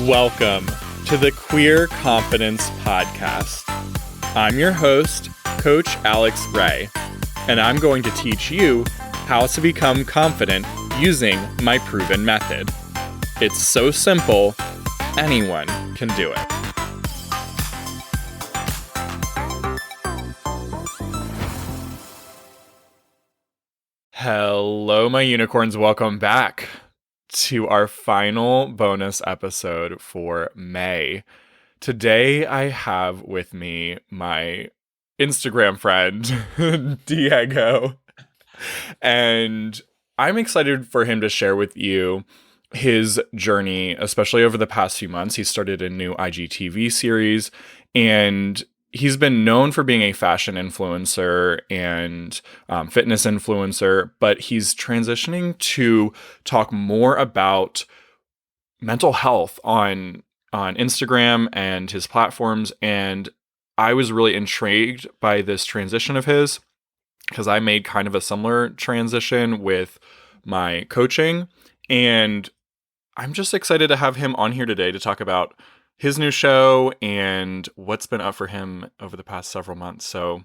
Welcome to the Queer Confidence Podcast. I'm your host, Coach Alex Ray, and I'm going to teach you how to become confident using my proven method. It's so simple, anyone can do it. Hello, my unicorns. Welcome back to our final bonus episode for May. Today, I have with me my Instagram friend, Diego, and I'm excited for him to share with you his journey, especially over the past few months. He started a new IGTV series, and he's been known for being a fashion influencer and fitness influencer, but he's transitioning to talk more about mental health on Instagram and his platforms. And I was really intrigued by this transition of his because I made kind of a similar transition with my coaching. And I'm just excited to have him on here today to talk about his new show and what's been up for him over the past several months. So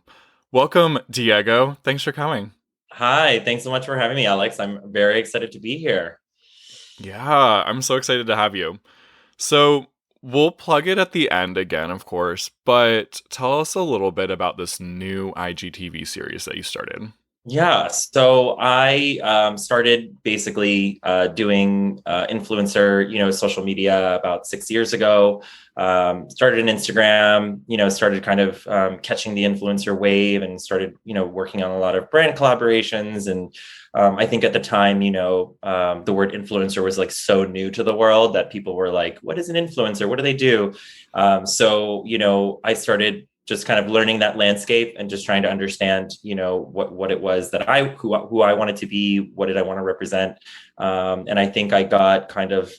welcome, Diego. Thanks for coming. Hi, thanks so much for having me, Alex. I'm very excited to be here. Yeah, I'm so excited to have you. So we'll plug it at the end again, of course, but tell us a little bit about this new IGTV series that you started. Yeah, so I started basically doing influencer, social media about 6 years ago. Started an Instagram, started kind of catching the influencer wave and started, working on a lot of brand collaborations. And I think at the time, the word influencer was like so new to the world that people were like, what is an influencer? What do they do? So I started just kind of learning that landscape and just trying to understand, what it was that who I wanted to be, what did I want to represent. And I think I got kind of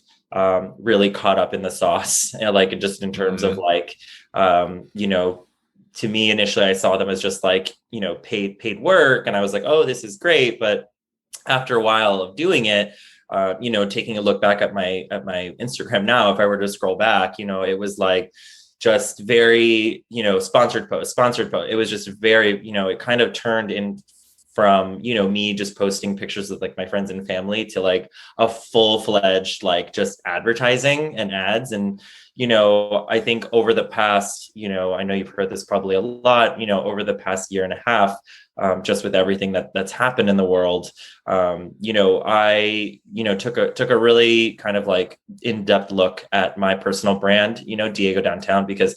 really caught up in the sauce, like just in terms of like, to me, initially, I saw them as just like, paid work. And I was like, oh, this is great. But after a while of doing it, taking a look back at my Instagram now, if I were to scroll back, it was like, just very, sponsored post. It was just very, it kind of turned in from, me just posting pictures of like my friends and family to like a full-fledged, like just advertising and ads. And, I think over the past, I know you've heard this probably a lot, over the past year and a half, just with everything that's happened in the world, I, took a really kind of like in-depth look at my personal brand, Diego Downtown, because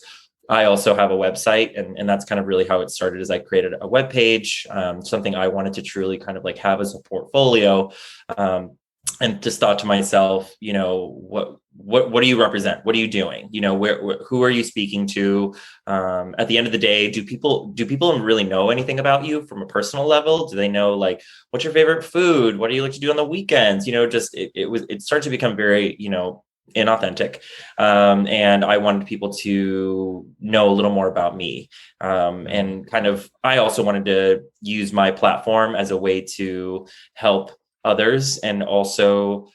I also have a website, and that's kind of really how it started. Is I created a web page, something I wanted to truly kind of like have as a portfolio, and just thought to myself, what do you represent? What are you doing? Who are you speaking to? At the end of the day, do people really know anything about you from a personal level? Do they know like what's your favorite food? What do you like to do on the weekends? It started to become very, inauthentic. And I wanted people to know a little more about me. And kind of, I also wanted to use my platform as a way to help others and also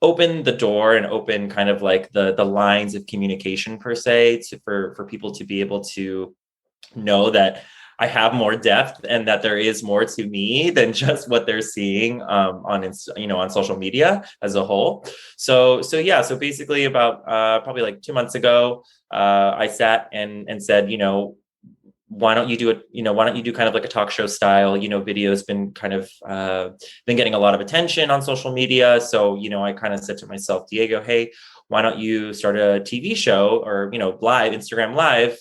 open the door and open kind of like the lines of communication per se for people to be able to know that I have more depth and that there is more to me than just what they're seeing on social media as a whole. So basically about probably like 2 months ago, I sat and said, why don't you do it? Why don't you do kind of like a talk show style, video has been kind of been getting a lot of attention on social media. So, I kind of said to myself, Diego, hey, why don't you start a TV show or, live Instagram live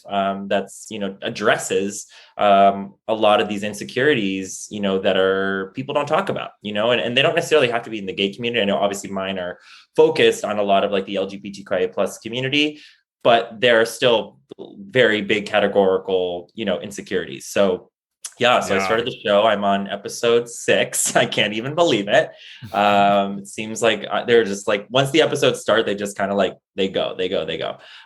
that's, addresses a lot of these insecurities, that are people don't talk about, and they don't necessarily have to be in the gay community. I know obviously mine are focused on a lot of like the LGBTQIA plus community, but there are still very big categorical, insecurities. So I started the show. I'm on episode 6. I can't even believe it. It seems like they're just like, once the episodes start, they just kind of like, they go.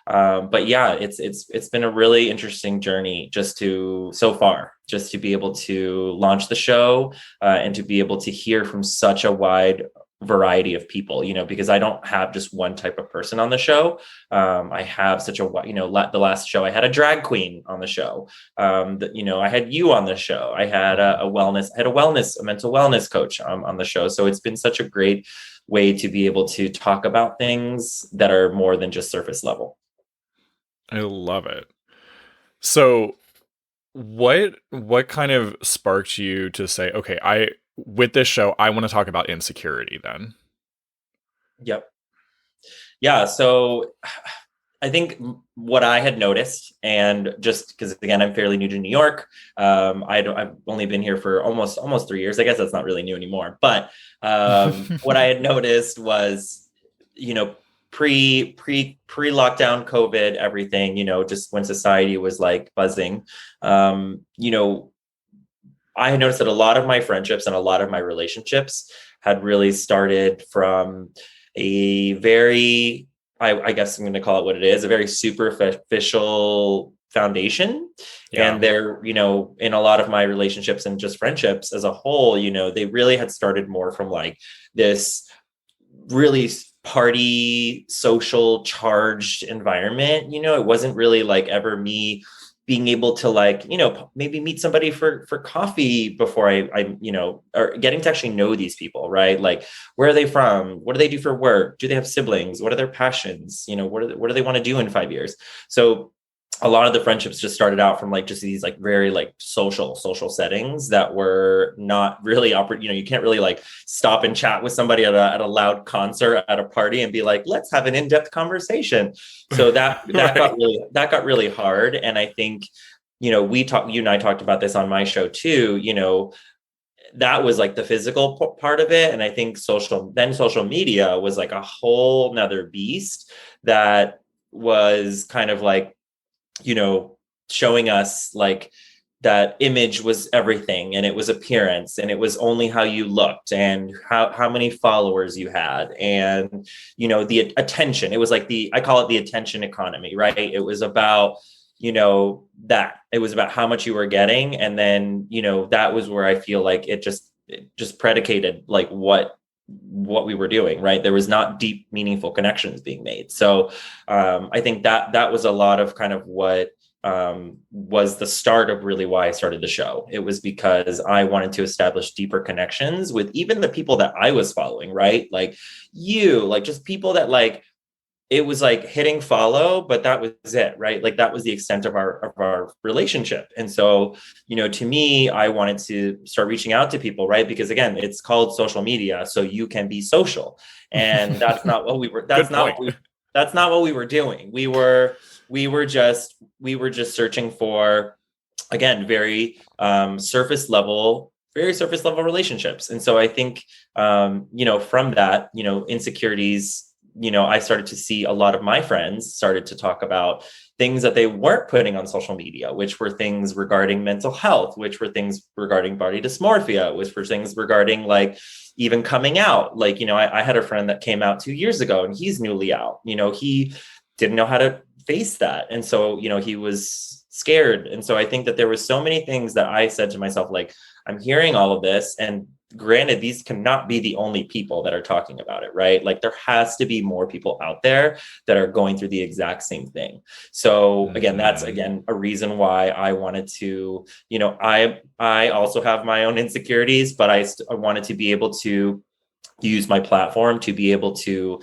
But yeah, it's been a really interesting journey so far, just to be able to launch the show and to be able to hear from such a wide variety of people, because I don't have just one type of person on the show. I have such a, the last show I had a drag queen on the show. I had you on the show. I had a mental wellness coach on the show. So it's been such a great way to be able to talk about things that are more than just surface level. I love it. So what kind of sparked you to say, okay, with this show, I want to talk about insecurity then? Yep. Yeah. So I think what I had noticed, and just because again, I'm fairly new to New York, I've only been here for almost 3 years. I guess that's not really new anymore. But what I had noticed was, pre lockdown COVID, everything, just when society was like buzzing, I had noticed that a lot of my friendships and a lot of my relationships had really started from a very, I guess I'm going to call it what it is, a very superficial foundation. Yeah. And they're, in a lot of my relationships and just friendships as a whole, they really had started more from like this really party, social, charged environment. It wasn't really like ever me being able to like, maybe meet somebody for coffee before I or getting to actually know these people, right? Like, where are they from? What do they do for work? Do they have siblings? What are their passions? What do they want to do in 5 years? So a lot of the friendships just started out from like just these like very like social settings that were not really you can't really like stop and chat with somebody at a loud concert at a party and be like, let's have an in-depth conversation. So that Right. got really hard. And I think, you and I talked about this on my show too, that was like the physical part of it. And I think social media was like a whole nother beast that was kind of like, showing us like that image was everything, and it was appearance, and it was only how you looked and how many followers you had, and the attention. It was like I call it the attention economy, right? It was about that it was about how much you were getting, and then that was where I feel like it just predicated like what we were doing, right? There was not deep, meaningful connections being made. So I think that was a lot of kind of what was the start of really why I started the show. It was because I wanted to establish deeper connections with even the people that I was following, right? Like just people that like, it was like hitting follow, but that was it, right? Like that was the extent of our relationship. And so, to me, I wanted to start reaching out to people, right? Because again, it's called social media, so you can be social, and that's not what we were. That's not what we were doing. We were just searching for, again, very surface level relationships. And so I think, from that, insecurities, I started to see a lot of my friends started to talk about things that they weren't putting on social media, which were things regarding mental health, which were things regarding body dysmorphia, which were things regarding like even coming out. Like, I had a friend that came out 2 years ago and he's newly out. He didn't know how to face that. And so, he was scared. And so I think that there was so many things that I said to myself, like, I'm hearing all of this, and granted, these cannot be the only people that are talking about it, right? Like there has to be more people out there that are going through the exact same thing. So again, that's a reason why I wanted to, I also have my own insecurities, but I wanted to be able to use my platform to be able to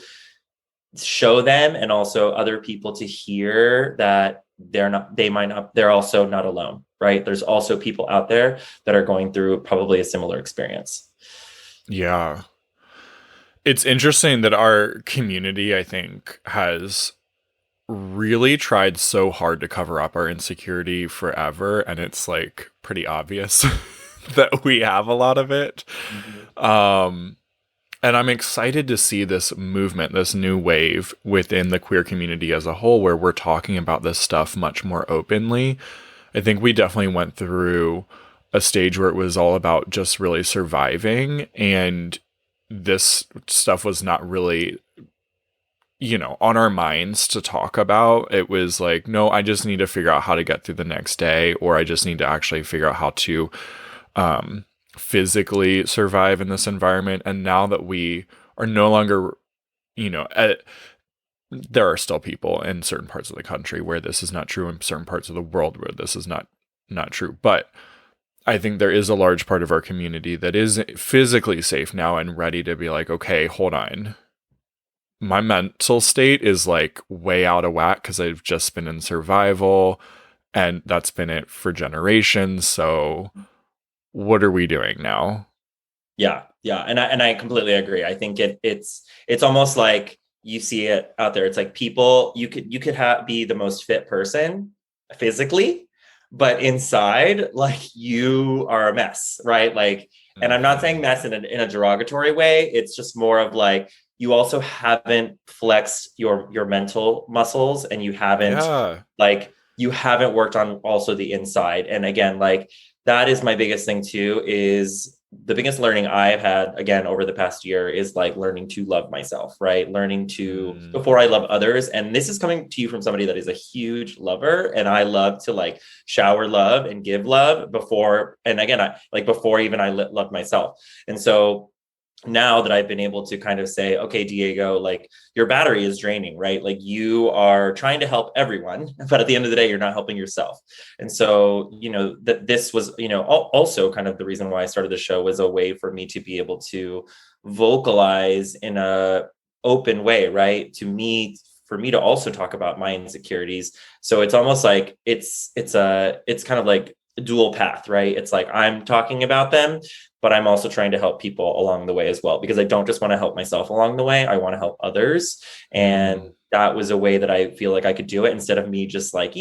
show them, and also other people to hear that they're also not alone, right? There's also people out there that are going through probably a similar experience. Yeah. It's interesting that our community, I think, has really tried so hard to cover up our insecurity forever, and it's like pretty obvious that we have a lot of it. Mm-hmm. And I'm excited to see this movement, this new wave within the queer community as a whole, where we're talking about this stuff much more openly. I think we definitely went through a stage where it was all about just really surviving, and this stuff was not really, on our minds to talk about. It was like, no, I just need to figure out how to get through the next day, or I just need to actually figure out how to physically survive in this environment. And now that we are no longer, you know, there are still people in certain parts of the country where this is not true, in certain parts of the world where this is not true. But I think there is a large part of our community that is physically safe now and ready to be like, okay, hold on. My mental state is like way out of whack because I've just been in survival and that's been it for generations. So what are we doing now? Yeah, yeah, and I completely agree. I think it's almost like you see it out there. It's like people you could have be the most fit person physically, but inside, like you are a mess, right? Like, and I'm not saying Mm-hmm. mess in a derogatory way. It's just more of like you also haven't flexed your mental muscles, and Yeah. you haven't worked on also the inside. And again, like that is my biggest thing too, is the biggest learning I've had again over the past year is like learning to love myself, right? Learning to Mm. before I love others. And this is coming to you from somebody that is a huge lover. And I love to like shower love and give love before. And again, I like before even I love myself. And so now that I've been able to kind of say, okay, Diego, like your battery is draining, right? Like you are trying to help everyone, but at the end of the day, you're not helping yourself. And so, that this was, also kind of the reason why I started the show was a way for me to be able to vocalize in a open way, right? For me to also talk about my insecurities. So it's almost like it's kind of like a dual path, right? It's like I'm talking about them, but I'm also trying to help people along the way as well, because I don't just want to help myself along the way. I want to help others. And Mm. that was a way that I feel like I could do it, instead of me just like,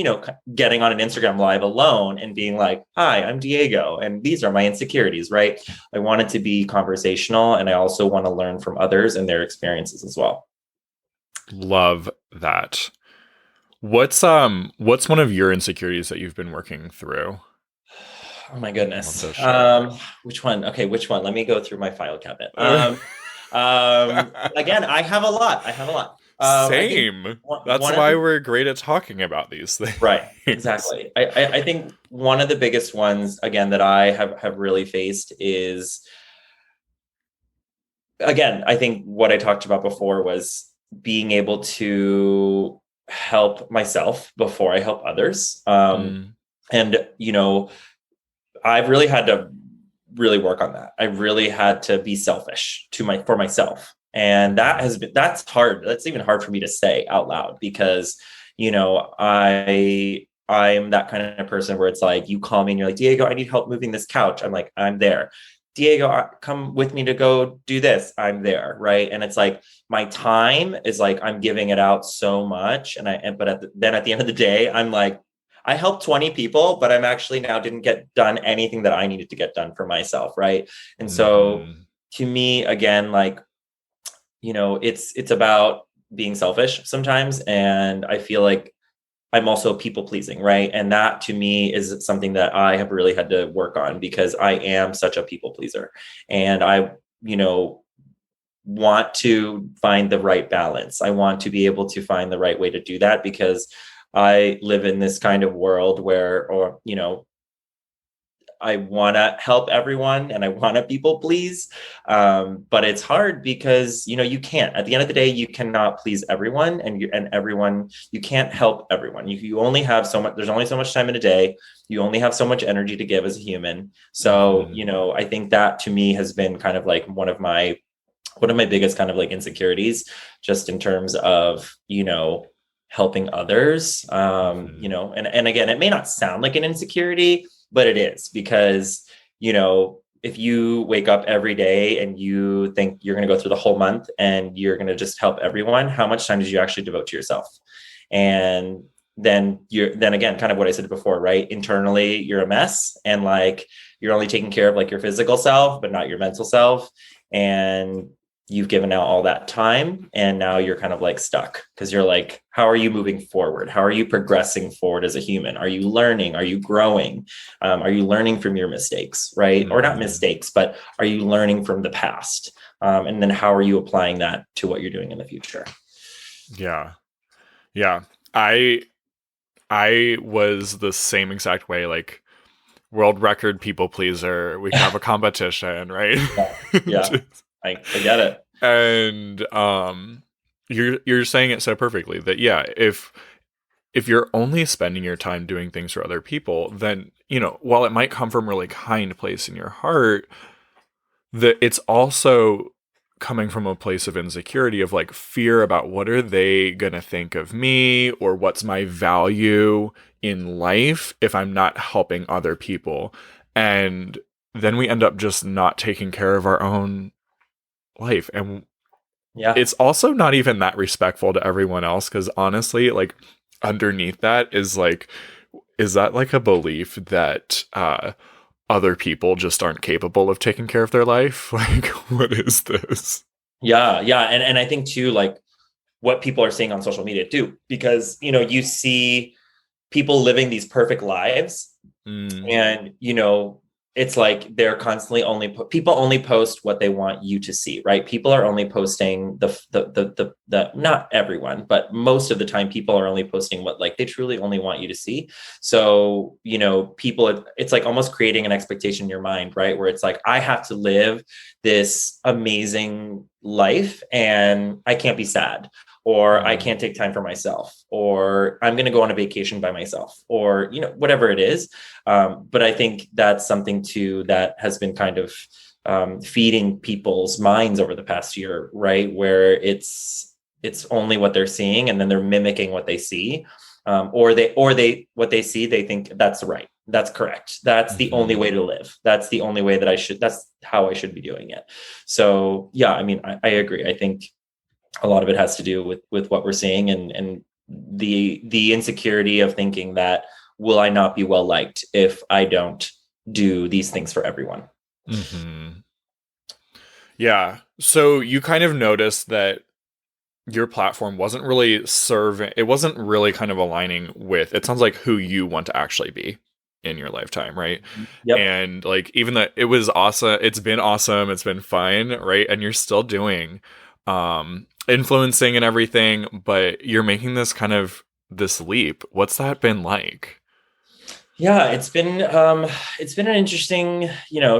getting on an Instagram live alone and being like, hi, I'm Diego, and these are my insecurities, right? I want it to be conversational, and I also want to learn from others and their experiences as well. Love that. What's one of your insecurities that you've been working through? Oh my Love goodness. to share. Which one? Okay, which one? Let me go through my file cabinet. Again, I have a lot. I have a lot. I think Same. That's one of why the we're great at talking about these right, things. exactly. I think one of the biggest ones again that I have really faced is, again, I think what I talked about before was being able to help myself before I help others. Mm. And I've really had to really work on that. I really had to be selfish for myself. And Mhm. that's hard. That's even hard for me to say out loud, because, I'm that kind of person where it's like, you call me and you're like, Diego, I need help moving this couch. I'm like, I'm there. Diego, come with me to go do this. I'm there. Right. And it's like, my time is like, I'm giving it out so much. But then at the end of the day, I'm like, I helped 20 people, but I'm actually now didn't get done anything that I needed to get done for myself. Right. And so Mhm. to me, again, like, it's about being selfish sometimes. And I feel like I'm also people pleasing. Right. And that to me is something that I have really had to work on, because I am such a people pleaser. And I, want to find the right balance. I want to be able to find the right way to do that, because I live in this kind of world where, I want to help everyone and I want to people please. But it's hard because, you can't, at the end of the day, you cannot please everyone, and everyone, you can't help everyone. You only have so much, there's only so much time in a day. You only have so much energy to give as a human. So, Mhm. I think that to me has been kind of like one of my biggest kind of like insecurities, just in terms of, helping others. Mhm. And again, it may not sound like an insecurity, but it is, because, if you wake up every day and you think you're going to go through the whole month and you're going to just help everyone, how much time did you actually devote to yourself? And then again, kind of what I said before, right? Internally, you're a mess, and like you're only taking care of like your physical self, but not your mental self. And you've given out all that time, and now you're kind of like stuck, because you're like, how are you moving forward? How are you progressing forward as a human? Are you learning? Are you growing? Are you learning from your mistakes, right? Or not Mhm. mistakes, but are you learning from the past? And then how are you applying that to what you're doing in the future? Yeah. Yeah. I I was the same exact way, like world record people pleaser. We could have a competition, right? Yeah, yeah, Just- I get it. And you're saying it so perfectly that yeah, if you're only spending your time doing things for other people, then, while it might come from a really kind place in your heart, that it's also coming from a place of insecurity, of like fear about what are they going to think of me, or what's my value in life if I'm not helping other people. And then we end up just not taking care of our own life. And Yeah. it's also not even that respectful to everyone else, because honestly, like, underneath that is like, is that like a belief that other people just aren't capable of taking care of their life? Like, what is this? Yeah. Yeah. And I think too, like what people are seeing on social media too, because, you see people living these perfect lives, Mm. and it's like they're constantly people only post what they want you to see, right? People are only posting the not everyone, but most of the time people are only posting what like they truly only want you to see. So people, it's like almost creating an expectation in your mind, right, where it's like I have to live this amazing life and I can't be sad, or I Mm. can't take time for myself, or I'm going to go on a vacation by myself, or whatever it is. But I think that's something too that has been kind of feeding people's minds over the past year, right? Where it's only what they're seeing, and then they're mimicking what they see, or they what they see, they think that's right, that's correct, that's the only Mm-hmm. way to live, that's the only way that that's how I should be doing it. So yeah, I mean, I agree. I think a lot of it has to do with what we're seeing, and the insecurity of thinking that will I not be well liked if I don't do these things for everyone. Mm-hmm. Yeah. So you kind of noticed that your platform wasn't really serving, it wasn't really kind of aligning with, it sounds like, who you want to actually be in your lifetime, right? Yep. And like, even that it was awesome, it's been fun, right? And you're still doing influencing and everything, but you're making this kind of this leap. What's that been like? Yeah, it's been an interesting,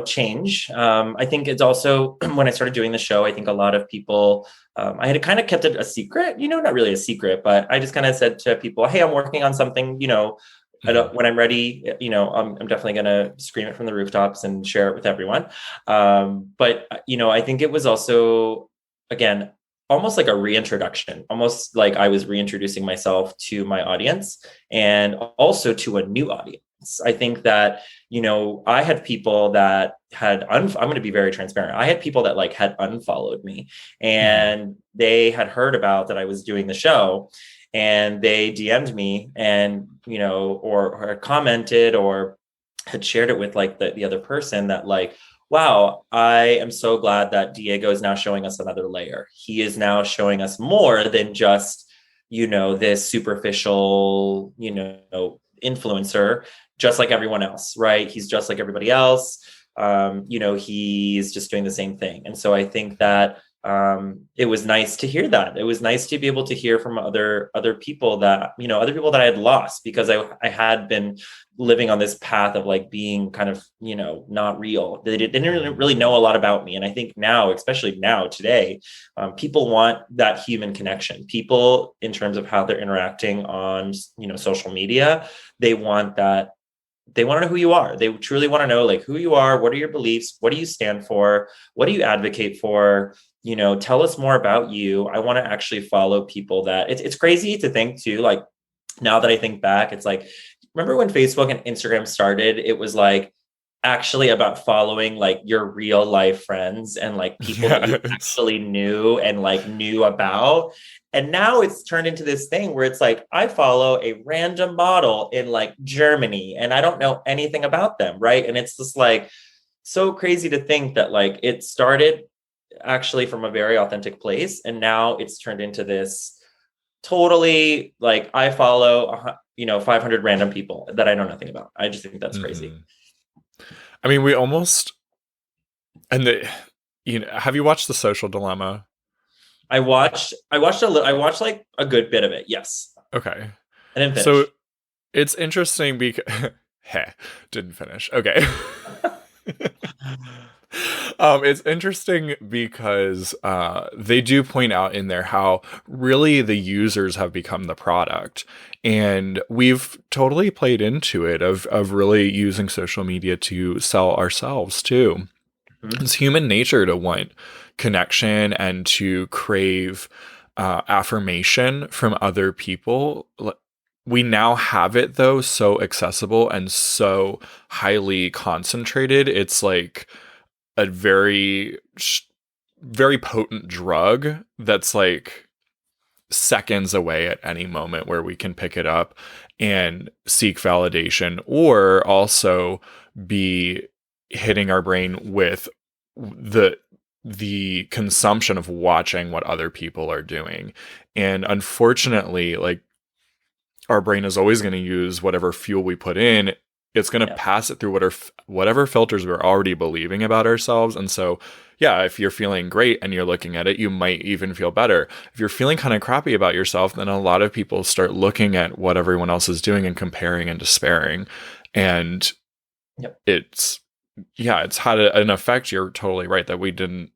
change. I think it's also when I started doing the show, I think a lot of people, I had kind of kept it a secret, not really a secret, but I just kind of said to people, hey, I'm working on something, Mhm. when I'm ready, I'm definitely going to scream it from the rooftops and share it with everyone. But I think it was also, again, almost like a reintroduction, almost like I was reintroducing myself to my audience and also to a new audience. I think that, I had people that I'm going to be very transparent. I had people that like had unfollowed me, Mhm. and they had heard about that I was doing the show, and they DM'd me, and, or commented, or had shared it with like the other person, that like, wow, I am so glad that Diego is now showing us another layer. He is now showing us more than just, this superficial, influencer, just like everyone else, right? He's just like everybody else. He's just doing the same thing. And so I think that it was nice to hear that. It was nice to be able to hear from other people that, other people that I had lost, because I had been living on this path of like being kind of, not real. They didn't really know a lot about me. And I think now, especially now today, people want that human connection. People, in terms of how they're interacting on, social media, they want that. They want to know who you are. They truly want to know like who you are, what are your beliefs, what do you stand for, what do you advocate for, tell us more about you. I want to actually follow people that it's crazy to think too, like now that I think back, it's like, remember when Facebook and Instagram started, it was like actually about following like your real life friends and like people that you Yes. actually knew and like knew about. And now it's turned into this thing where it's like, I follow a random model in like Germany and I don't know anything about them. Right. And it's just like so crazy to think that like it started actually from a very authentic place. And now it's turned into this totally like I follow 500 random people that I know nothing about. I just think that's crazy. Hmm. I mean, we almost, and have you watched The Social Dilemma? I watched like a good bit of it. Yes. Okay. I didn't So finish. it's interesting because, heh, didn't finish. Okay. It's interesting because they do point out in there how really the users have become the product. And we've totally played into it of really using social media to sell ourselves too. Mhm. It's human nature to want connection and to crave affirmation from other people. We now have it though so accessible and so highly concentrated. It's like a very potent drug that's like seconds away at any moment where we can pick it up and seek validation, or also be hitting our brain with the consumption of watching what other people are doing. And unfortunately, like, our brain is always going to use whatever fuel we put in. It's going to Yeah. pass it through whatever filters we're already believing about ourselves. And so, yeah, if you're feeling great and you're looking at it, you might even feel better. If you're feeling kind of crappy about yourself, then a lot of people start looking at what everyone else is doing and comparing and despairing. And Yep. it's, yeah, it's had an effect. You're totally right that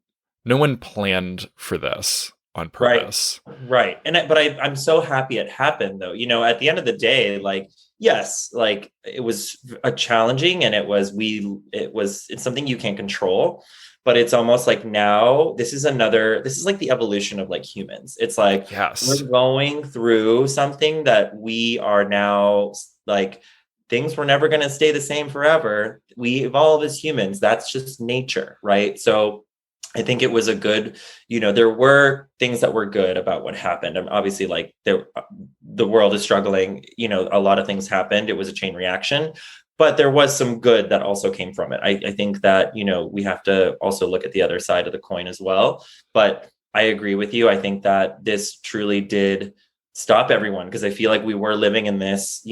no one planned for this on Right. purpose. Right. I'm so happy it happened though. At the end of the day, like, yes, like it was a challenging and it's something you can't control, but it's almost like now this is like the evolution of like humans. It's like we're Yes. going through something that we are now like things were never going to stay the same forever. We evolve as humans. That's just nature, right? So I think it was a good, there were things that were good about what happened. And obviously, like the world is struggling, a lot of things happened. It was a chain reaction, but there was some good that also came from it. I think that, we have to also look at the other side of the coin as well. But I agree with you. I think that this truly did stop everyone because I feel like we were living in this,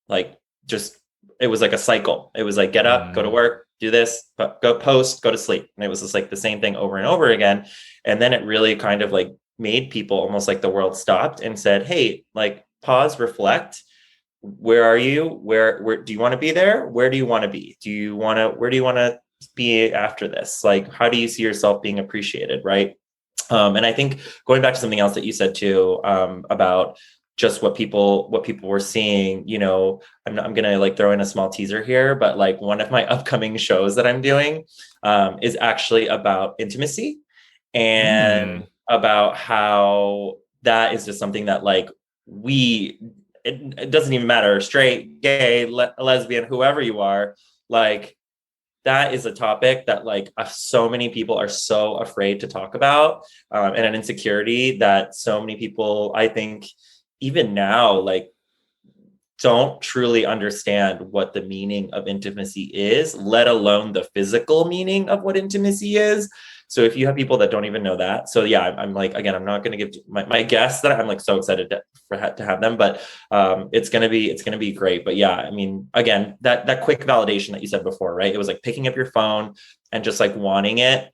like just it was like a cycle. It was like get up, go to Mm. work, do this, go post, go to sleep. And it was just like the same thing over and over again. And then it really kind of like made people almost like the world stopped and said, hey, like pause, reflect. Where are you? Where do you want to be there? Where do you want to be? Where do you want to be after this? Like, how do you see yourself being appreciated? Right. And I think going back to something else that you said too, about just what people were seeing, I'm gonna like throw in a small teaser here, but like one of my upcoming shows that I'm doing is actually about intimacy and Mm. about how that is just something that like it doesn't even matter, straight, gay, lesbian, whoever you are, like that is a topic that like so many people are so afraid to talk about, and an insecurity that so many people, I think, even now, like don't truly understand what the meaning of intimacy is, let alone the physical meaning of what intimacy is. So if you have people that don't even know that, so yeah, I'm like, again, I'm not going to give my guests that I'm like so excited to have them, but it's going to be great. But yeah, I mean, again, that quick validation that you said before, right? It was like picking up your phone and just like wanting it.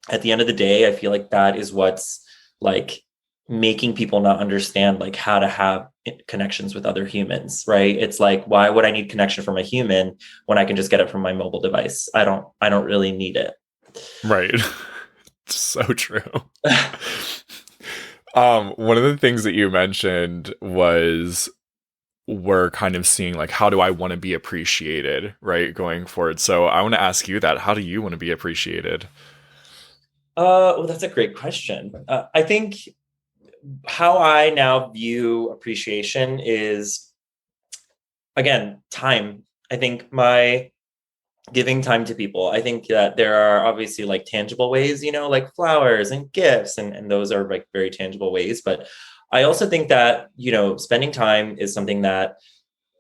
At the end of the day, I feel like that is what's like making people not understand like how to have connections with other humans, right? It's like, why would I need connection from a human when I can just get it from my mobile device? I don't really need it. Right. So true. One of the things that you mentioned was we're kind of seeing like, how do I want to be appreciated, right, going forward? So I want to ask you that. How do you want to be appreciated? Well, that's a great question. I think how I now view appreciation is, again, time. I think my giving time to people. I think that there are obviously like tangible ways, like flowers and gifts, and those are like very tangible ways. But I also think that, spending time is something that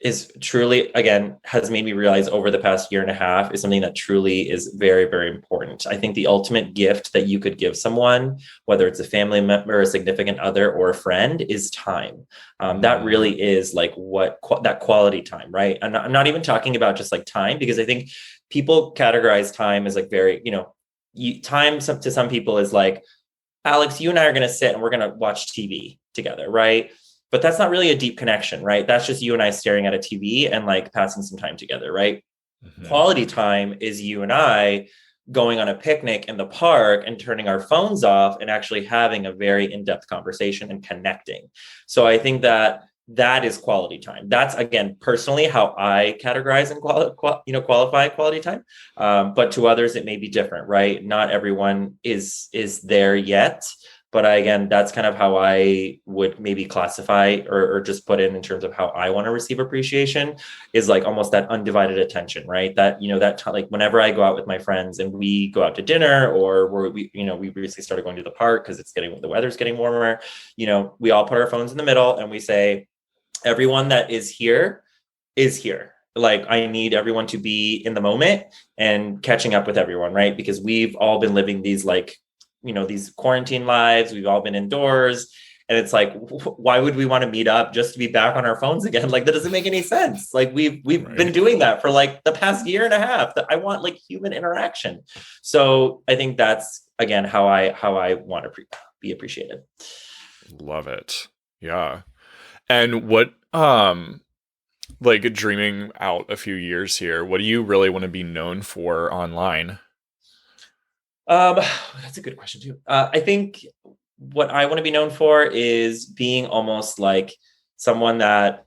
is truly, again, has made me realize over the past year and a half is something that truly is very, very important. I think the ultimate gift that you could give someone, whether it's a family member, a significant other, or a friend, is time. That Mm. really is like that quality time, right? I'm not even talking about just like time, because I think people categorize time as like very, time to some people is like, Alex, you and I are going to sit and we're going to watch TV together, right? But that's not really a deep connection, right? That's just you and I staring at a TV and like passing some time together, right? Mhm. Quality time is you and I going on a picnic in the park and turning our phones off and actually having a very in-depth conversation and connecting. So I think that is quality time. That's, again, personally how I categorize and qualify quality time. But to others, it may be different, right? Not everyone is there yet. But again, that's kind of how I would maybe classify or just put in terms of how I want to receive appreciation, is like almost that undivided attention, right? That, like whenever I go out with my friends and we go out to dinner, or we recently started going to the park because the weather's getting warmer, we all put our phones in the middle and we say, everyone that is here is here. Like, I need everyone to be in the moment and catching up with everyone, right? Because we've all been living these these quarantine lives. We've all been indoors. And it's like, why would we want to meet up just to be back on our phones again? Like, that doesn't make any sense. Like, we've Right. been doing that for like the past year and a half. I want like human interaction. So I think that's, again, how I want to be appreciated. Love it. Yeah. And what, like dreaming out a few years here, what do you really want to be known for online? That's a good question too. I think what I want to be known for is being almost like someone that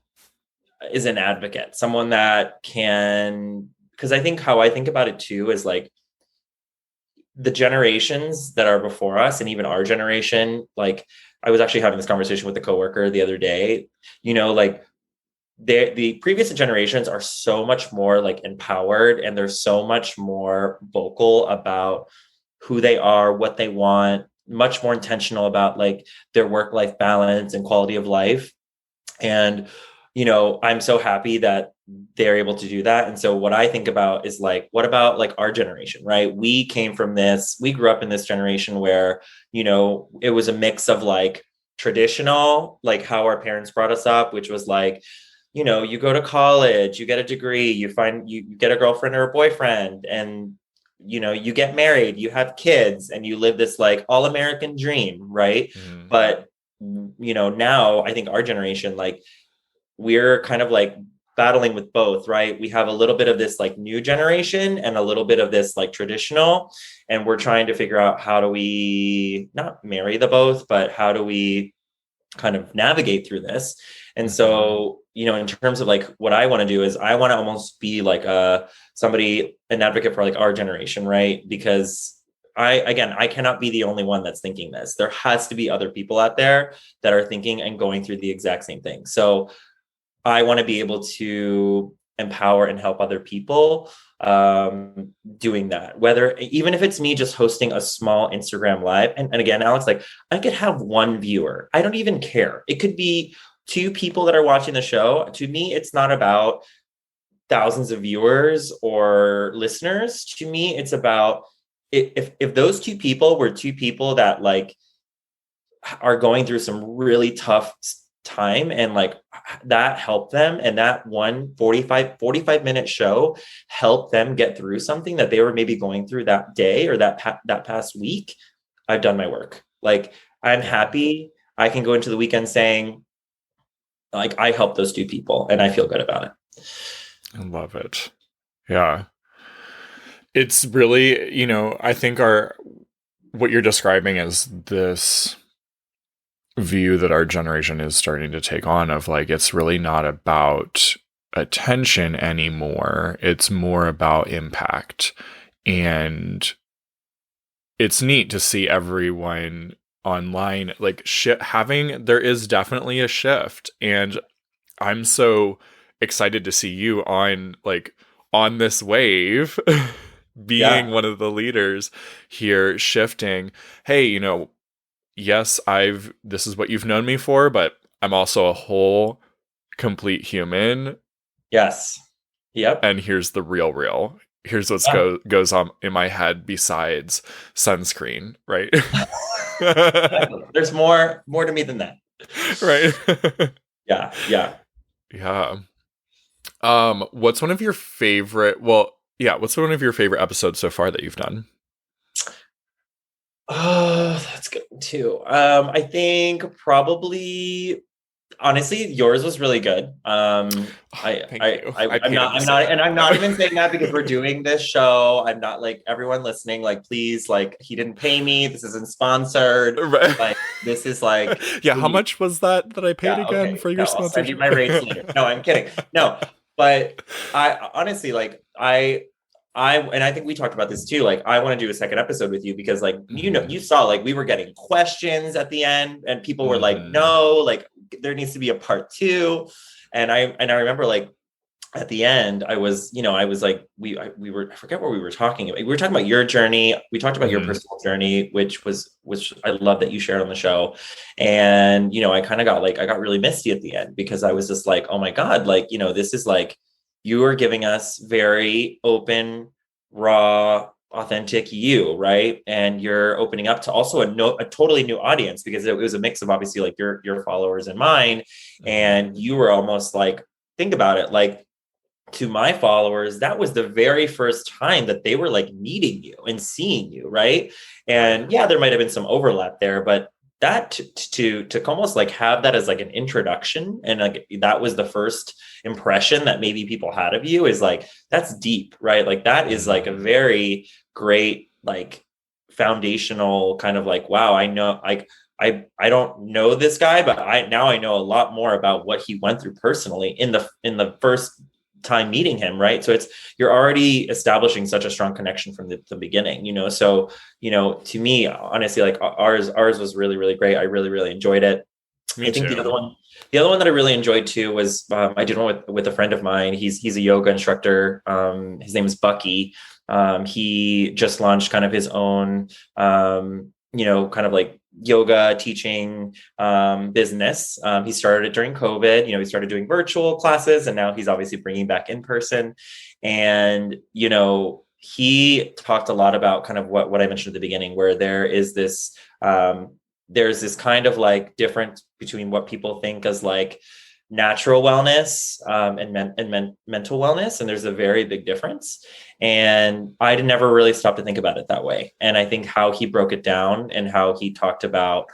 is an advocate, someone that can, because I think how I think about it too is like the generations that are before us, and even our generation. Like, I was actually having this conversation with a coworker the other day, like the previous generations are so much more like empowered, and they're so much more vocal about who they are, what they want, much more intentional about like their work-life balance and quality of life. And, I'm so happy that they're able to do that. And so what I think about is like, what about like our generation, right? We grew up in this generation where, it was a mix of like traditional, like how our parents brought us up, which was like, you go to college, you get a degree, you get a girlfriend or a boyfriend, and you get married, you have kids, and you live this like all American dream, right? Mm. But now I think our generation, like, we're kind of like battling with both, right? We have a little bit of this like new generation and a little bit of this like traditional, and we're trying to figure out how do we not marry the both, but how do we kind of navigate through this. And so, in terms of like what I want to do is I want to almost be like an advocate for like our generation, right? Because I cannot be the only one that's thinking this. There has to be other people out there that are thinking and going through the exact same thing. So I want to be able to empower and help other people doing that, whether even if it's me just hosting a small Instagram live. And again, Alex, like, I could have one viewer. I don't even care. It could be two people that are watching the show. To me, it's not about thousands of viewers or listeners. To me, it's about if those two people were two people that like are going through some really tough time, and like that helped them, and that 45-minute show helped them get through something that they were maybe going through that day or that past week, I've done my work. Like, I'm happy. I can go into the weekend saying like I helped those two people and I feel good about it. I love it. Yeah. It's really, I think what you're describing is this view that our generation is starting to take on of like, it's really not about attention anymore. It's more about impact. And it's neat to see everyone online, like there is definitely a shift. And I'm so excited to see you on this wave, being one of the leaders here, shifting. Hey, yes, this is what you've known me for, but I'm also a whole, complete human. Yes. Yep. And here's the real. Here's what goes on in my head besides sunscreen, right? There's more to me than that. Right. Yeah. Yeah. What's one of your favorite episodes so far that you've done? Oh, that's good too. I think probably honestly, yours was really good. Thank you. I I'm paid him not, to I'm say not, that. and I'm No. not even saying that because we're doing this show. I'm not like everyone listening, like, please, like, he didn't pay me. This isn't sponsored. Right. Like, this is like, Yeah, how please. much was that I paid Yeah, again okay. for No, your I'll send you sponsorship? my rates later. No, I'm kidding. No, but I honestly like and I think we talked about this too. Like, I want to do a second episode with you because, like, Hmm. you saw like we were getting questions at the end, and people were like, Hmm. no, like there needs to be a part two. And I remember like at the end, I was like, we were, I forget what we were talking about. We were talking about your journey. We talked about your Hmm. personal journey, which I love that you shared on the show. And, I kind of got like, I got really misty at the end because I was just like, oh my God, like, this is like, you are giving us very open, raw, authentic you, right? And you're opening up to also a totally new audience because it was a mix of obviously like your followers and mine. Hmm. And you were almost like, think about it, like, to my followers, that was the very first time that they were like meeting you and seeing you, right? Right. And yeah, there might have been some overlap there, but that to almost like have that as like an introduction and like that was the first impression that maybe people had of you is like that's deep, right? Like that is like a Hmm. very great like foundational kind of like wow, I know like I don't know this guy, but I know a lot more about what he went through personally in the first time meeting him, right? So it's you're already establishing such a strong connection from the beginning, so to me, honestly, like ours was really, really great. I really, really enjoyed it. I Me think too. the other one that I really enjoyed too was I did one with a friend of mine. He's a yoga instructor. His name is Bucky. He just launched kind of his own, kind of like yoga teaching business. He started it during COVID. He started doing virtual classes, and now he's obviously bringing back in person. And he talked a lot about kind of what I mentioned at the beginning, where there's this kind of like difference between what people think as like natural wellness and mental wellness, and there's a very big difference. And I never really stopped to think about it that way. And I think how he broke it down and how he talked about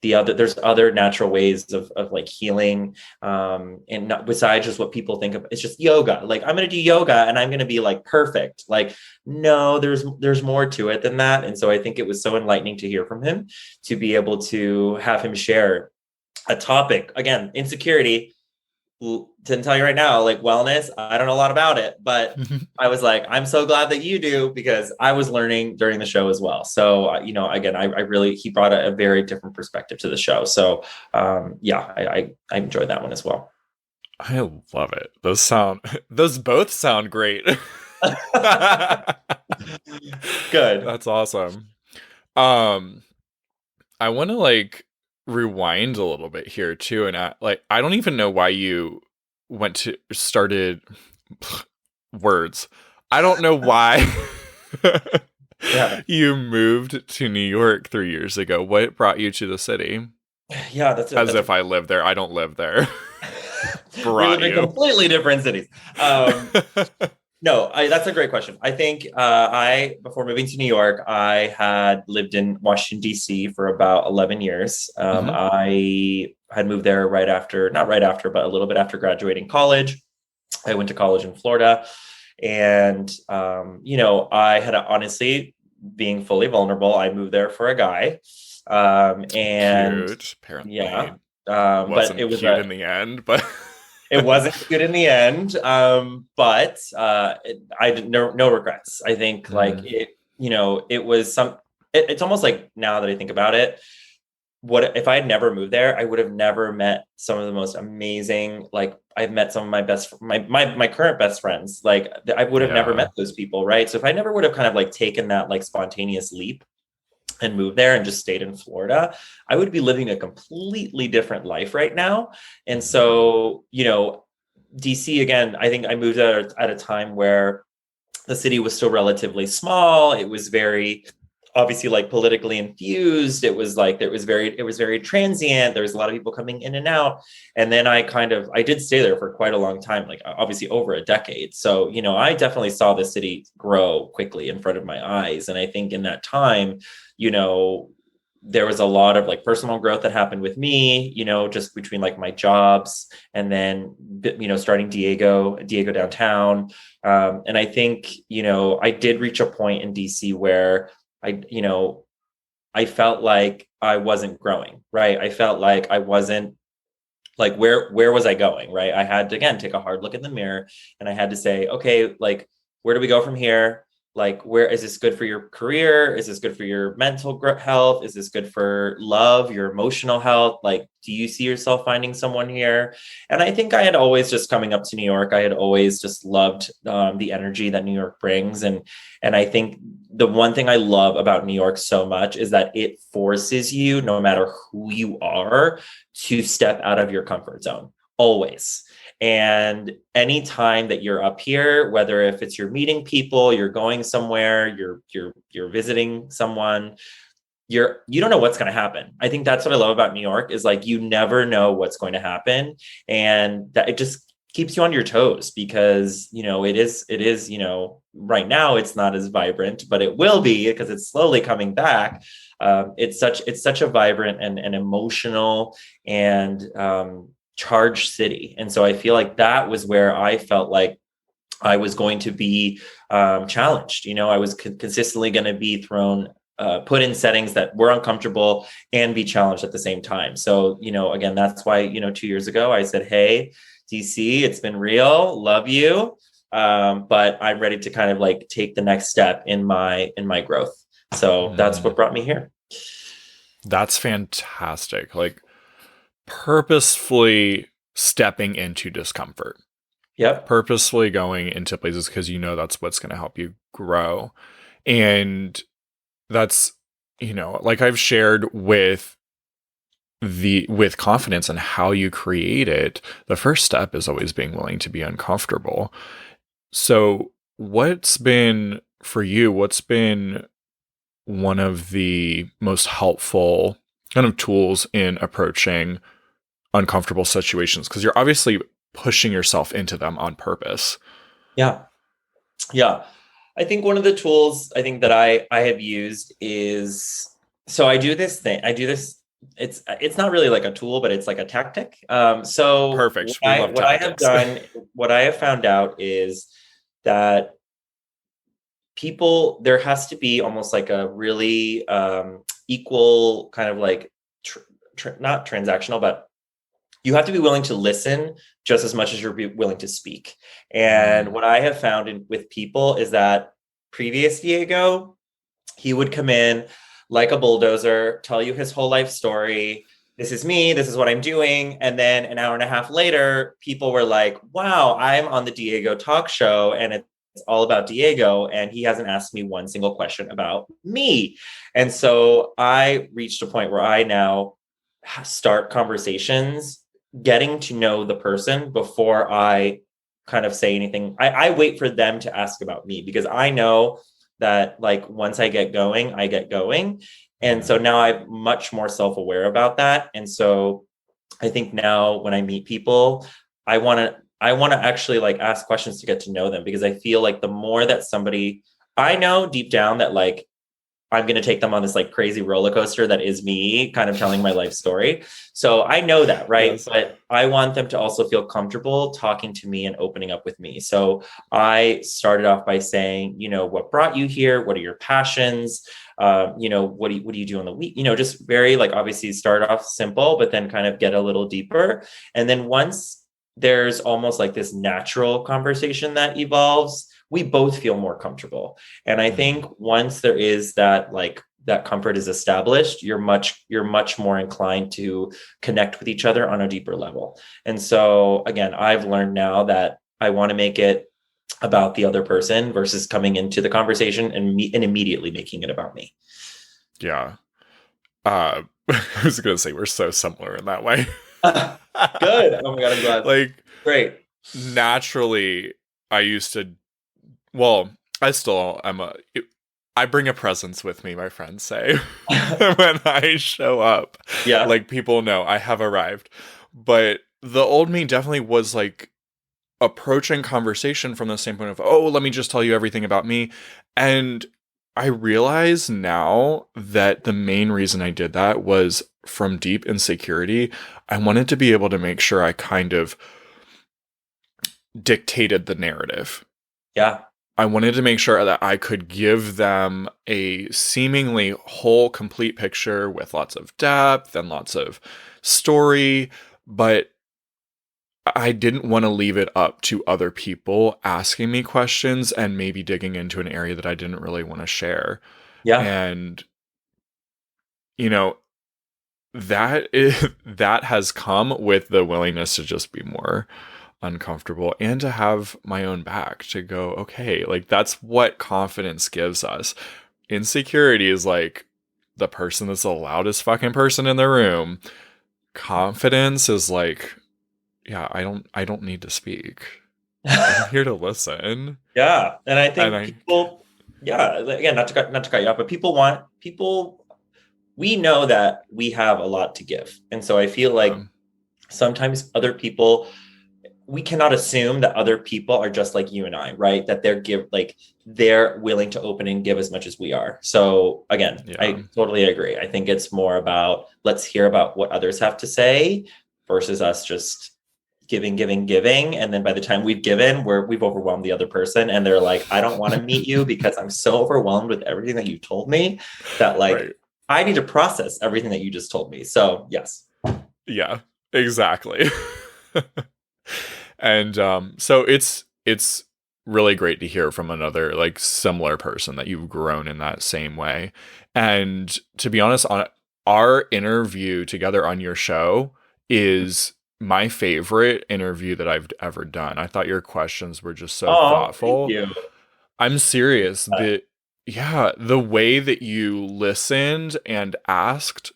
there's other natural ways of like healing, and not besides just what people think of. It's just yoga. Like, I'm going to do yoga and I'm going to be like perfect. Like, no, there's more to it than that. And so I think it was so enlightening to hear from him, to be able to have him share a topic, again, insecurity. To tell you right now, like wellness, I don't know a lot about it, but I was like, I'm so glad that you do, because I was learning during the show as well. So, again, I really, he brought a very different perspective to the show. So, yeah, I enjoyed that one as well. I love it. Those both sound great. Good. That's awesome. Um, I want to like rewind a little bit here too, and I don't even know why you went to started words. I don't know why Yeah. you moved to New York 3 years ago. What brought you to the city? Yeah, As if I live there. I don't live there. we Brought live in you. completely different cities. No, that's a great question. I think before moving to New York, I had lived in Washington, D.C. for about 11 years. Hmm. I had moved there right after, not right after, but a little bit after graduating college. I went to college in Florida. And, I had honestly, being fully vulnerable, I moved there for a guy. And Cute. Apparently yeah, but wasn't cute in the end, but it wasn't good in the end, but I did no regrets. I think like Mm, it was it's almost like, now that I think about it, what if I had never moved there, I would have never met some of the most amazing, like I've met some of my current best friends. Like, I would have never yeah. met those people, right? So if I never would have kind of like taken that like spontaneous leap and moved there and just stayed in Florida, I would be living a completely different life right now. And Hmm. so, DC, again, I think I moved there at a time where the city was still relatively small. It was very obviously like politically infused. It was very transient. There was a lot of people coming in and out. And then I did stay there for quite a long time, like obviously over a decade. So, I definitely saw the city grow quickly in front of my eyes. And I think in that time, you know, there was a lot of like personal growth that happened with me, just between like my jobs and then, starting Diego downtown. And I think, I did reach a point in DC where I felt like I wasn't growing, right? I felt like I wasn't like, where was I going? Right. I had to, again, take a hard look in the mirror and I had to say, okay, like, where do we go from here? Like, where is this good for your career? Is this good for your mental health? Is this good for love, your emotional health? Like, do you see yourself finding someone here? And I think I had always, just coming up to New York, I had always just loved the energy that New York brings. And I think the one thing I love about New York so much is that it forces you, no matter who you are, to step out of your comfort zone, always. And anytime that you're up here, whether if it's you're meeting people, you're going somewhere, you're visiting someone, you don't know what's going to happen. I think that's what I love about New York, is like, you never know what's going to happen. And that it just keeps you on your toes, because, it is, right now it's not as vibrant, but it will be, because it's slowly coming back. It's such a vibrant and emotional and charged city. And so I feel like that was where I felt like I was going to be challenged. I was consistently going to be put in settings that were uncomfortable and be challenged at the same time. So, again, that's why, 2 years ago, I said, hey, DC, it's been real, love you. But I'm ready to kind of like take the next step in my growth. So that's what brought me here. That's fantastic. Like, purposefully stepping into discomfort. Yep. Purposefully going into places because that's what's going to help you grow. And that's, like I've shared with confidence and how you create it, the first step is always being willing to be uncomfortable. So what's been one of the most helpful kind of tools in approaching uncomfortable situations? Because you're obviously pushing yourself into them on purpose. Yeah. I think one of the tools I think that I have used is, so I do this. It's not really like a tool, but it's like a tactic. So Perfect. We love what I have tactics. done, what I have found out is that there has to be almost like a really equal kind of like, not transactional, but you have to be willing to listen just as much as you're willing to speak. And what I have found with people is that previous Diego, he would come in like a bulldozer, tell you his whole life story. This is me, this is what I'm doing. And then an hour and a half later, people were like, wow, I'm on the Diego talk show and it's all about Diego. And he hasn't asked me one single question about me. And so I reached a point where I now start conversations getting to know the person before I kind of say anything. I wait for them to ask about me, because I know that like once I get going, I get going. And so now I'm much more self-aware about that. And so I think now when I meet people, I want to actually like ask questions to get to know them, because I feel like the more that I know deep down that like I'm going to take them on this like crazy roller coaster that is me kind of telling my life story. So I know that, right? Yes. But I want them to also feel comfortable talking to me and opening up with me. So I started off by saying, what brought you here? What are your passions? What do you do on the week? Just very like, obviously start off simple, but then kind of get a little deeper. And then once there's almost like this natural conversation that evolves, we both feel more comfortable. And I think once there is that, like that comfort is established, you're much more inclined to connect with each other on a deeper level. And so again, I've learned now that I want to make it about the other person versus coming into the conversation and immediately making it about me. Yeah. I was going to say we're so similar in that way. Good. Oh my God, I'm glad. Like, great. Naturally, I used to, well, I bring a presence with me, my friends say, when I show up. Yeah. Like, people know I have arrived. But the old me definitely was like approaching conversation from the standpoint of, oh, let me just tell you everything about me. And I realize now that the main reason I did that was from deep insecurity. I wanted to be able to make sure I kind of dictated the narrative. Yeah. I wanted to make sure that I could give them a seemingly whole, complete picture with lots of depth and lots of story, but I didn't want to leave it up to other people asking me questions and maybe digging into an area that I didn't really want to share. Yeah. And, you know, that is, that has come with the willingness to just be more uncomfortable and to have my own back to go, okay, like that's what confidence gives us. Insecurity is like the person that's the loudest fucking person in the room. Confidence is like, yeah, I don't need to speak. I'm here to listen. Yeah. And I And think I people, yeah, again, not to cut you off, but people, we know that we have a lot to give. And so I feel like sometimes other people, we cannot assume that other people are just like you and I, right? That they're willing to open and give as much as we are. So again, yeah. I totally agree. I think it's more about let's hear about what others have to say versus us just giving. And then by the time we've given, we've overwhelmed the other person. And they're like, I don't want to meet you because I'm so overwhelmed with everything that you told me that like Right. I need to process everything that you just told me. So yes. Yeah, exactly. And so it's really great to hear from another like similar person that you've grown in that same way. And to be honest, on our interview together on your show is my favorite interview that I've ever done. I thought your questions were just so Oh, thank thoughtful. you. I'm serious. The way that you listened and asked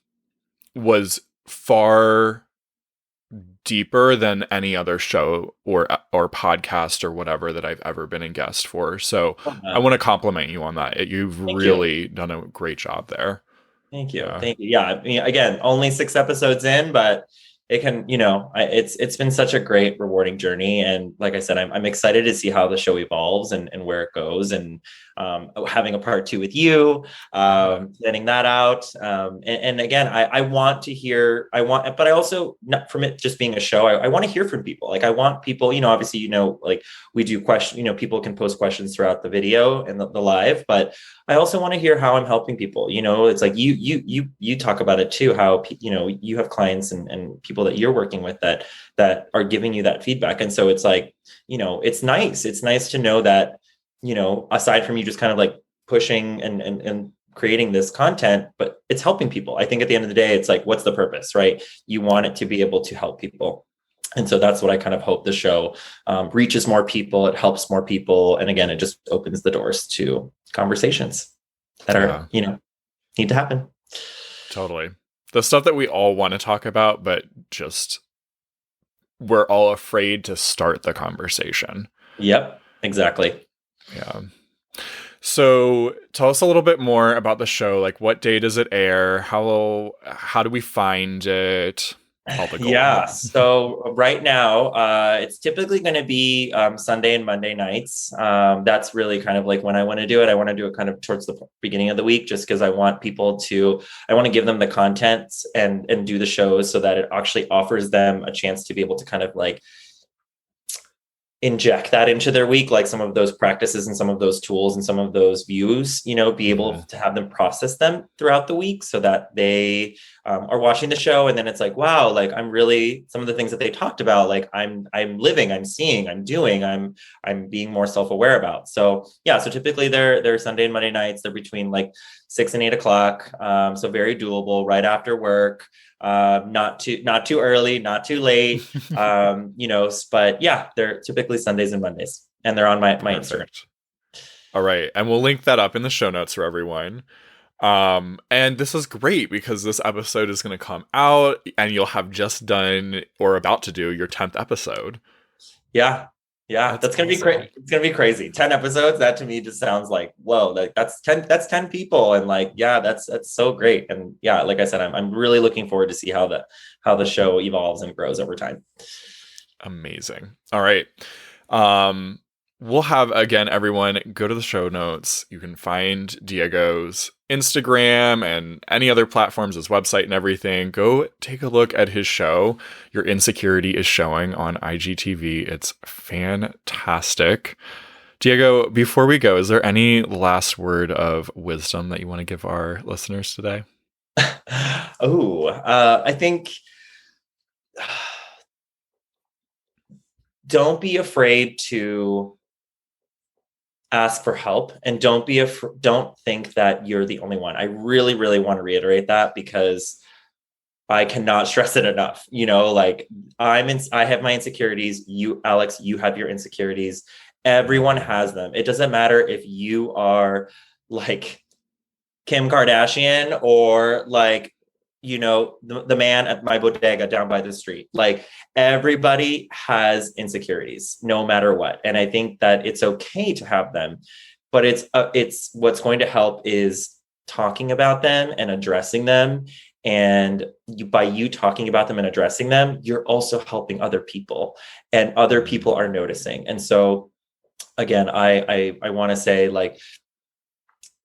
was far deeper than any other show or podcast or whatever that I've ever been a guest for. So I want to compliment you on that. You've Thank you. really done a great job there. Thank you. Yeah. Thank you. Yeah. I mean, again, only 6 episodes in, but it can, it's been such a great, rewarding journey. And like I said, I'm excited to see how the show evolves and where it goes. And having a part 2 with you, Yeah. planning that out. And again, I want to hear, but I also, not from it just being a show, I want to hear from people. Like I want people, obviously, like we do people can post questions throughout the video and the live, but I also want to hear how I'm helping people. It's like you talk about it too, how you have clients and people that you're working with that are giving you that feedback. And so it's like, it's nice. It's nice to know that, aside from you just kind of like pushing and creating this content, but it's helping people. I think at the end of the day, it's like, what's the purpose, right? You want it to be able to help people. And so that's what I kind of hope the show reaches more people. It helps more people. And again, it just opens the doors to conversations that are, Yeah. need to happen. Totally. The stuff that we all want to talk about, but just we're all afraid to start the conversation. Yep, exactly. Yeah. So tell us a little bit more about the show. Like what day does it air? How do we find it? All the Yeah. gold. So right now, it's typically going to be Sunday and Monday nights. That's really kind of like when I want to do it. I want to do it kind of towards the beginning of the week, just because I want I want to give them the content and do the shows so that it actually offers them a chance to be able to kind of like inject that into their week, like some of those practices and some of those tools and some of those views, be able to have them process them throughout the week so that they are watching the show. And then it's like, wow, like I'm really, some of the things that they talked about, like I'm living, I'm seeing, I'm doing, I'm being more self-aware about. So yeah, so typically they're Sunday and Monday nights. They're between like 6 and 8 o'clock. So very doable right after work. Not too early, not too late. But yeah, they're typically Sundays and Mondays, and they're on my Instagram. Perfect. All right. And we'll link that up in the show notes for everyone. And this is great because this episode is going to come out and you'll have just done or about to do your 10th episode. Yeah. Yeah. That's going to be great. It's going to be crazy. 10 episodes. That to me just sounds like, whoa, like that's 10 people. And like, yeah, that's so great. And yeah, like I said, I'm really looking forward to see how the show evolves and grows over time. Amazing. All right. we'll have, again, everyone go to the show notes. You can find Diego's Instagram and any other platforms, his website and everything. Go take a look at his show. Your Insecurity is showing on IGTV. It's fantastic. Diego, before we go, is there any last word of wisdom that you want to give our listeners today? I think don't be afraid to ask for help, and don't think that you're the only one. I really, really want to reiterate that, because I cannot stress it enough. Like I have my insecurities. You, Alex, you have your insecurities. Everyone has them. It doesn't matter if you are like Kim Kardashian or like, the man at my bodega down by the street. Like everybody has insecurities no matter what. And I think that it's okay to have them, but it's what's going to help is talking about them and addressing them. And by you talking about them and addressing them, you're also helping other people, and other people are noticing. And so again, I want to say, like,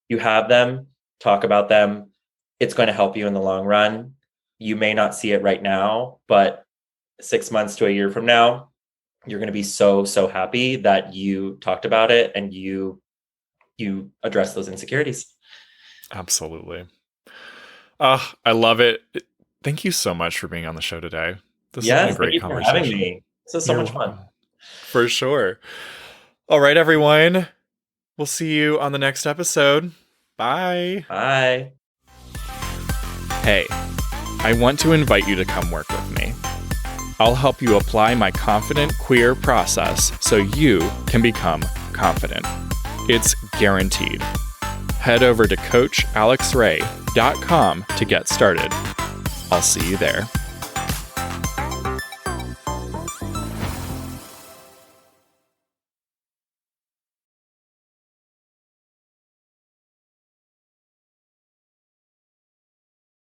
you have them, talk about them. It's going to help you in the long run. You may not see it right now, but 6 months to a year from now, you're going to be so, so happy that you talked about it and you address those insecurities. Absolutely. I love it. Thank you so much for being on the show today. This has been a great conversation. For having me. This is so much fun. For sure. All right, everyone. We'll see you on the next episode. Bye. Bye. Hey, I want to invite you to come work with me. I'll help you apply my confident queer process so you can become confident. It's guaranteed. Head over to CoachAlexRay.com to get started. I'll see you there.